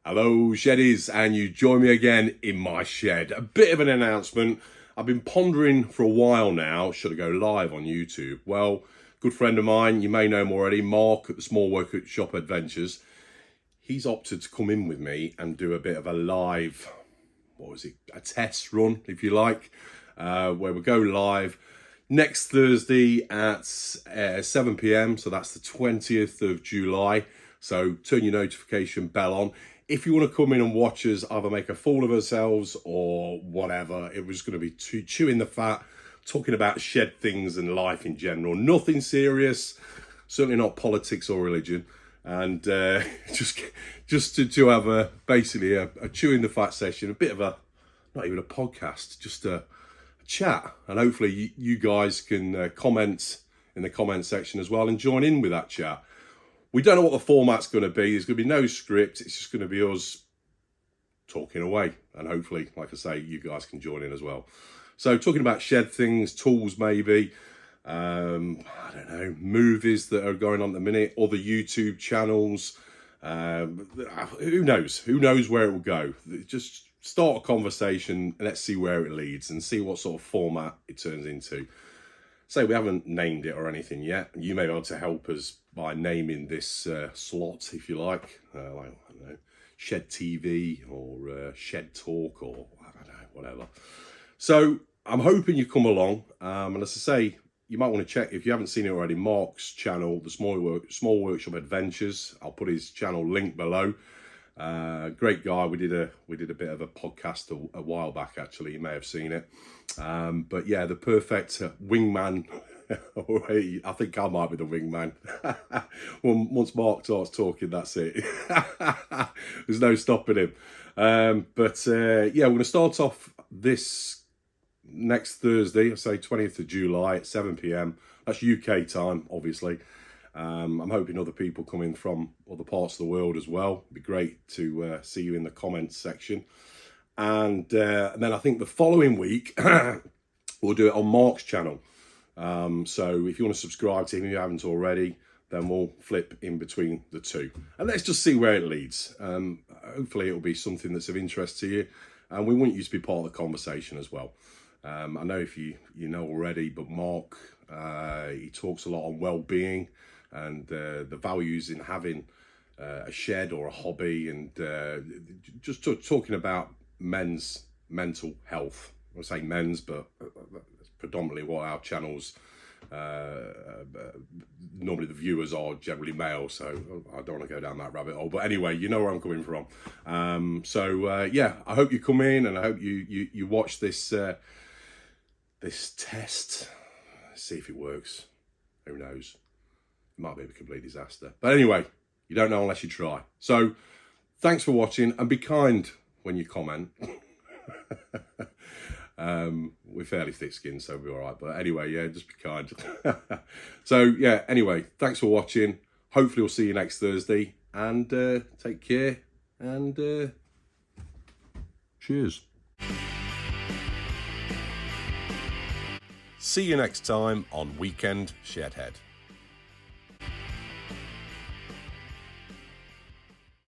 Hello sheddies, and you join me again in my shed. A bit of an announcement. I've been pondering for a while now, should I go live on YouTube? Well, good friend of mine, you may know him already, Mark at the Small Workshop Adventures. He's opted to come in with me and do a bit of a live, a test run, if you like, where we'll go live next Thursday at 7 p.m. So that's the 20th of July. So turn your notification bell on. If you want to come in and watch us either make a fool of ourselves or whatever, it was going to be chewing the fat, talking about shed things and life in general. Nothing serious, certainly not politics or religion. And just to have basically a chewing the fat session, a bit of not even a podcast, just a chat. And hopefully you guys can comment in the comment section as well and join in with that chat. We don't know what the format's going to be. There's going to be no script. It's just going to be us talking away. And hopefully, like I say, you guys can join in as well. So talking about shed things, tools maybe, I don't know, movies that are going on at the minute, other YouTube channels. Who knows? Who knows where it will go? Just start a conversation and let's see where it leads and see what sort of format it turns into. So we haven't named it or anything yet. You may be able to help us by naming this slot, if you like I don't know, Shed TV or Shed Talk or I don't know, whatever. So I'm hoping you come along. And as I say, you might want to check, if you haven't seen it already, Mark's channel, the Small Workshop Adventures. I'll put his channel link below. Great guy. We did a bit of a podcast a while back, actually. You may have seen it. But yeah, the perfect wingman. I think I might be the wingman. Once Mark starts talking, that's it. There's no stopping him. Yeah, we're going to start off this next Thursday, I say 20th of July at 7 p.m. That's UK time, obviously. I'm hoping other people come in from other parts of the world as well. It'd be great to see you in the comments section. And then I think the following week, we'll do it on Mark's channel. So if you want to subscribe to him, if you haven't already, then we'll flip in between the two. And let's just see where it leads. Hopefully it'll be something that's of interest to you. And we want you to be part of the conversation as well. I know if you know already, but Mark, he talks a lot on well-being and the values in having a shed or a hobby, and just talking about men's mental health. I say men's, but that's predominantly what our channels, normally the viewers are generally male, so I don't want to go down that rabbit hole. But anyway, you know where I'm coming from. Yeah, I hope you come in, and I hope you watch this this test. Let's see if it works. Who knows? It might be a complete disaster. But anyway, you don't know unless you try. So thanks for watching, and be kind when you comment. We're fairly thick-skinned, so we'll be all right. But anyway, yeah, just be kind. So yeah, anyway, thanks for watching. Hopefully we'll see you next Thursday, and take care, and cheers. See you next time on Weekend Shedhead.